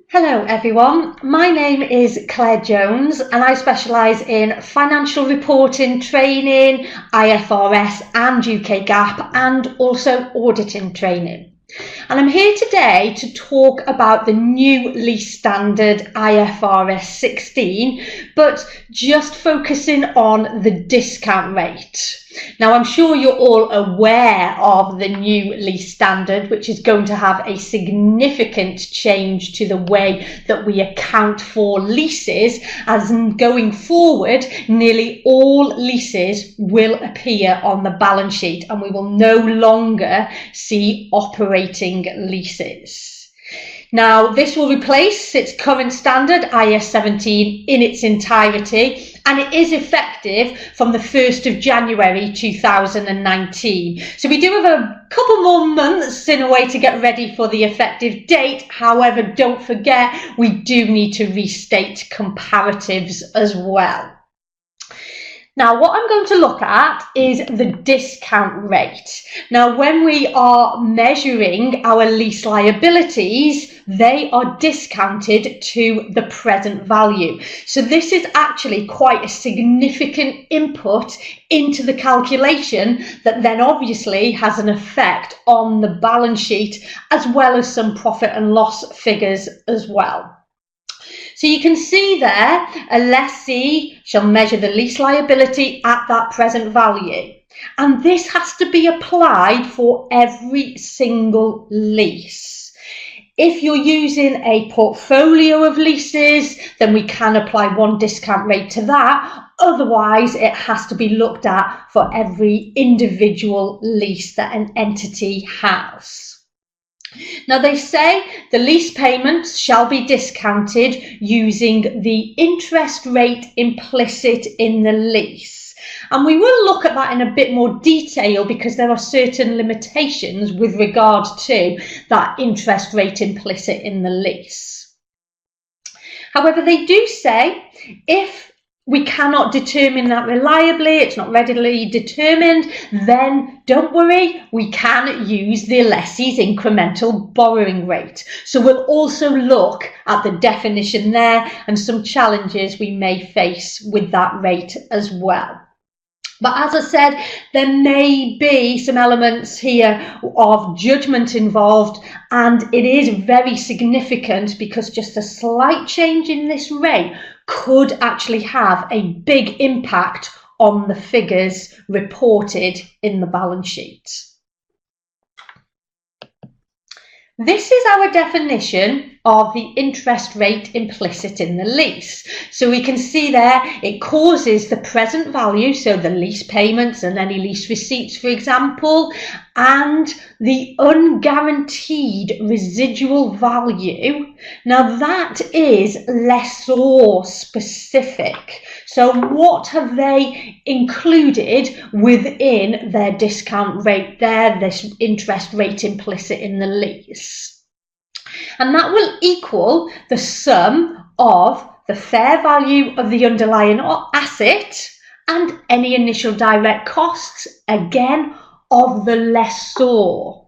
Hello everyone, my name is Claire Jones and I specialise in financial reporting training, IFRS and UK GAAP and also auditing training. And I'm here today to talk about the new lease standard IFRS 16, but just focusing on the discount rate. Now, I'm sure you're all aware of the new lease standard, which is going to have a significant change to the way that we account for leases, as going forward, nearly all leases will appear on the balance sheet and we will no longer see operating leases. Now, this will replace its current standard, IAS 17, in its entirety, and it is effective from the 1st of January 2019. So we do have a couple more months in a way to get ready for the effective date. However, don't forget, we do need to restate comparatives as well. Now, what I'm going to look at is the discount rate. Now, when we are measuring our lease liabilities, they are discounted to the present value. So this is actually quite a significant input into the calculation that then obviously has an effect on the balance sheet as well as some profit and loss figures as well. So you can see there, a lessee shall measure the lease liability at that present value. And this has to be applied for every single lease. If you're using a portfolio of leases, then we can apply one discount rate to that. Otherwise, it has to be looked at for every individual lease that an entity has. Now, they say the lease payments shall be discounted using the interest rate implicit in the lease. And we will look at that in a bit more detail because there are certain limitations with regard to that interest rate implicit in the lease. However, they do say if we cannot determine that reliably, it's not readily determined, then don't worry, we can use the lessee's incremental borrowing rate. So we'll also look at the definition there and some challenges we may face with that rate as well. But as I said, there may be some elements here of judgment involved, and it is very significant because just a slight change in this rate could actually have a big impact on the figures reported in the balance sheet. This is our definition of the interest rate implicit in the lease. So we can see there it causes the present value, so the lease payments and any lease receipts, for example, and the unguaranteed residual value. Now that is lessor specific. So what have they included within their discount rate there, this interest rate implicit in the lease? And that will equal the sum of the fair value of the underlying asset and any initial direct costs, again, of the lessor.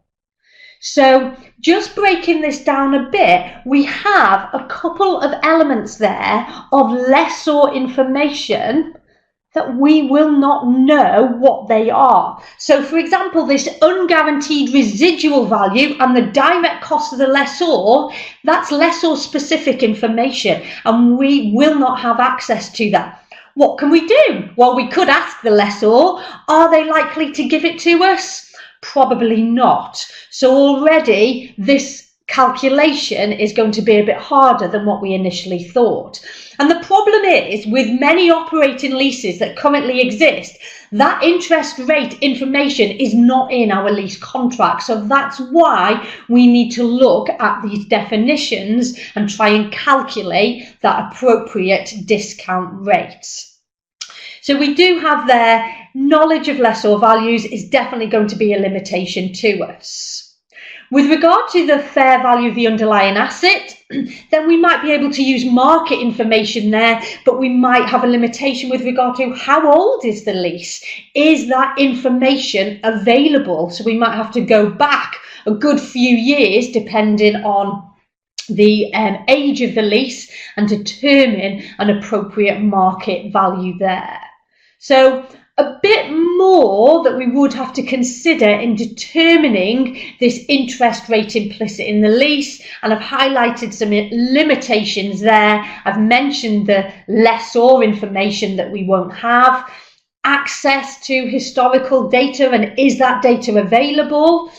So just breaking this down a bit, we have a couple of elements there of lessor information that we will not know what they are. So for example, this unguaranteed residual value and the direct cost of the lessor, that's lessor specific information and we will not have access to that. What can we do? Well, we could ask the lessor, are they likely to give it to us? Probably not. So already this calculation is going to be a bit harder than what we initially thought. And the problem is with many operating leases that currently exist, that interest rate information is not in our lease contract. So that's why we need to look at these definitions and try and calculate that appropriate discount rate. So we do have there, knowledge of lessor values is definitely going to be a limitation to us. With regard to the fair value of the underlying asset, then we might be able to use market information there, but we might have a limitation with regard to how old is the lease? Is that information available? So we might have to go back a good few years depending on the age of the lease and determine an appropriate market value there. So a bit more that we would have to consider in determining this interest rate implicit in the lease, and I've highlighted some limitations there. I've mentioned the lessor information that we won't have, access to historical data, and is that data available?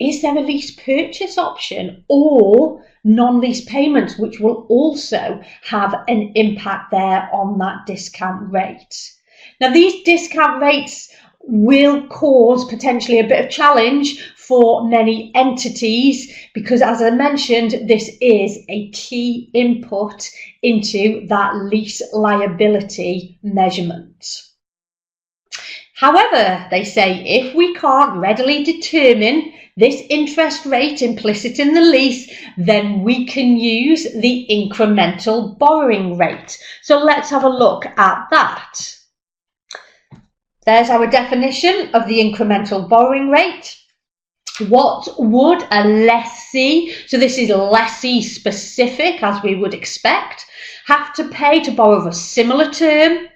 Is there a lease purchase option or non-lease payments, which will also have an impact there on that discount rate? Now, these discount rates will cause potentially a bit of challenge for many entities because, as I mentioned, this is a key input into that lease liability measurement. However, they say if we can't readily determine this interest rate implicit in the lease, then we can use the incremental borrowing rate. So let's have a look at that. There's our definition of the incremental borrowing rate. What would a lessee, so this is lessee specific as we would expect, have to pay to borrow a similar term,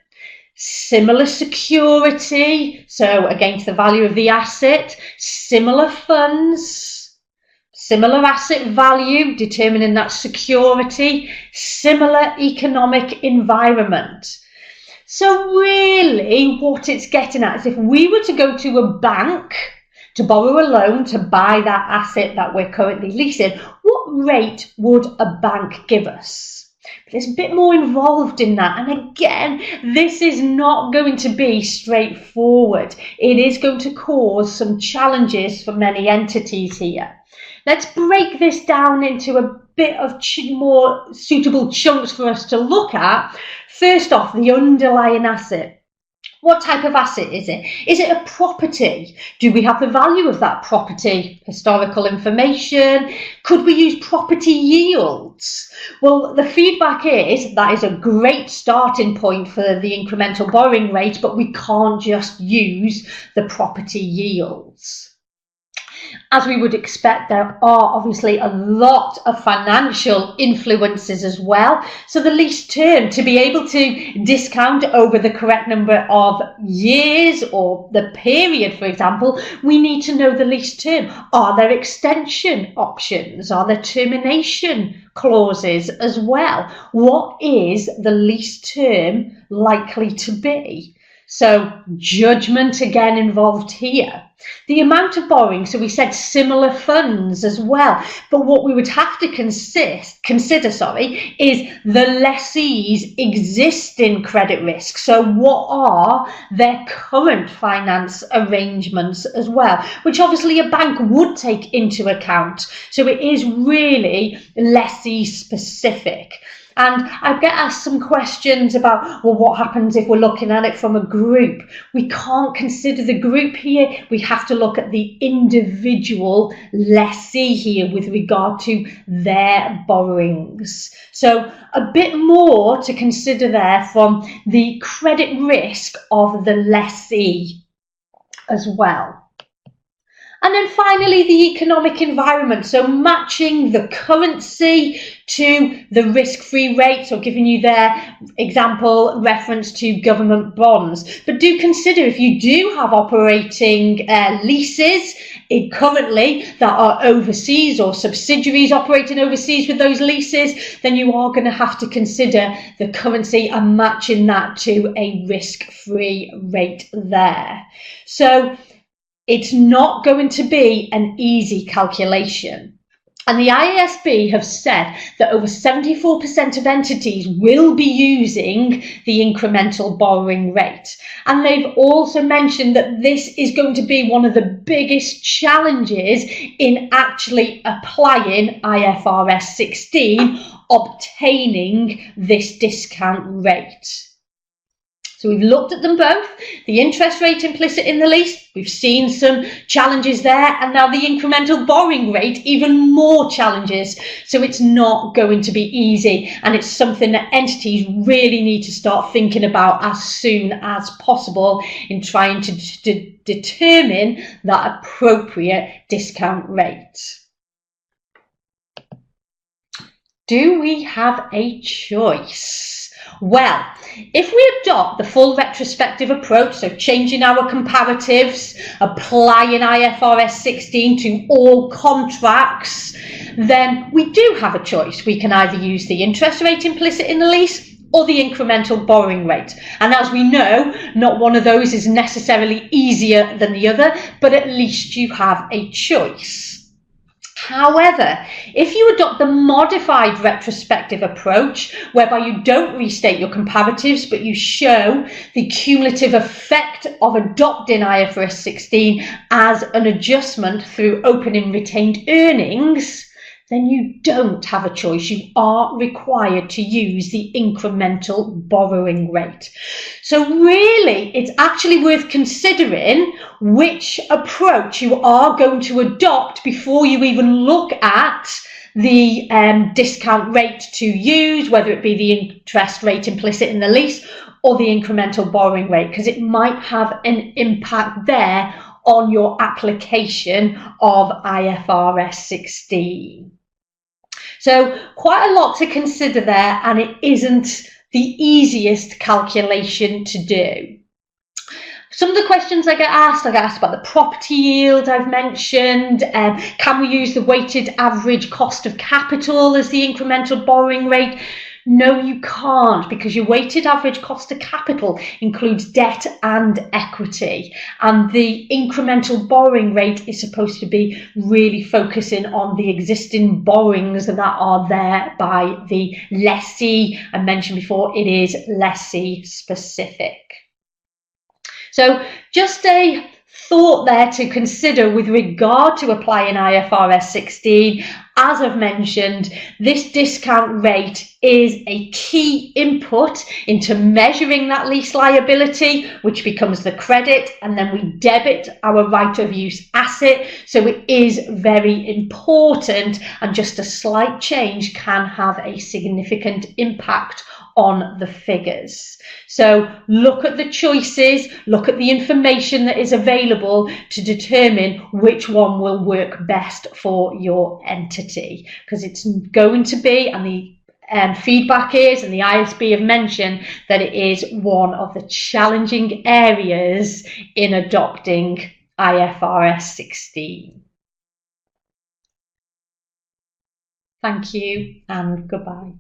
similar security, so against the value of the asset, similar funds, similar asset value, determining that security, similar economic environment. So really what it's getting at is if we were to go to a bank to borrow a loan to buy that asset that we're currently leasing, what rate would a bank give us? But there's a bit more involved in that. And again, this is not going to be straightforward. It is going to cause some challenges for many entities here. Let's break this down into a bit of more suitable chunks for us to look at. First off, the underlying asset. What type of asset is it? Is it a property? Do we have the value of that property? Historical information? Could we use property yields? Well, the feedback is that is a great starting point for the incremental borrowing rate, but we can't just use the property yields. As we would expect, there are obviously a lot of financial influences as well. So the lease term, to be able to discount over the correct number of years or the period, for example, we need to know the lease term. Are there extension options? Are there termination clauses as well? What is the lease term likely to be? So judgment again involved here. The amount of borrowing, so we said similar funds as well, but what we would have to consider, is the lessee's existing credit risk. So what are their current finance arrangements as well, which obviously a bank would take into account. So it is really lessee specific. And I get asked some questions about, well, what happens if we're looking at it from a group? We can't consider the group here. We have to look at the individual lessee here with regard to their borrowings. So a bit more to consider there from the credit risk of the lessee as well. And then finally, the economic environment. So matching the currency to the risk-free rate, or giving you their example reference to government bonds. But do consider if you do have operating leases currently that are overseas or subsidiaries operating overseas with those leases, then you are going to have to consider the currency and matching that to a risk-free rate there. So it's not going to be an easy calculation. And the IASB have said that over 74% of entities will be using the incremental borrowing rate. And they've also mentioned that this is going to be one of the biggest challenges in actually applying IFRS 16, obtaining this discount rate. So we've looked at them both, the interest rate implicit in the lease, we've seen some challenges there, and now the incremental borrowing rate, even more challenges. So it's not going to be easy, and it's something that entities really need to start thinking about as soon as possible in trying to determine that appropriate discount rate. Do we have a choice? Well, if we adopt the full retrospective approach, so changing our comparatives, applying IFRS 16 to all contracts, then we do have a choice. We can either use the interest rate implicit in the lease or the incremental borrowing rate. And as we know, not one of those is necessarily easier than the other, but at least you have a choice. However, if you adopt the modified retrospective approach, whereby you don't restate your comparatives, but you show the cumulative effect of adopting IFRS 16 as an adjustment through opening retained earnings, then you don't have a choice. You are required to use the incremental borrowing rate. So really, it's actually worth considering which approach you are going to adopt before you even look at the discount rate to use, whether it be the interest rate implicit in the lease or the incremental borrowing rate, because it might have an impact there on your application of IFRS 16. So quite a lot to consider there, and it isn't the easiest calculation to do. Some of the questions I get asked about the property yield I've mentioned. Can we use the weighted average cost of capital as the incremental borrowing rate? No, you can't, because your weighted average cost of capital includes debt and equity, and the incremental borrowing rate is supposed to be really focusing on the existing borrowings that are there by the lessee. I mentioned before, it is lessee specific. So just a thought there to consider with regard to applying IFRS 16. As I've mentioned, this discount rate is a key input into measuring that lease liability, which becomes the credit, and then we debit our right of use asset. So it is very important, and just a slight change can have a significant impact on the figures. So look at the choices, look at the information that is available to determine which one will work best for your entity, because it's going to be, and the feedback is, and the ISB have mentioned, that it is one of the challenging areas in adopting IFRS 16. Thank you and goodbye.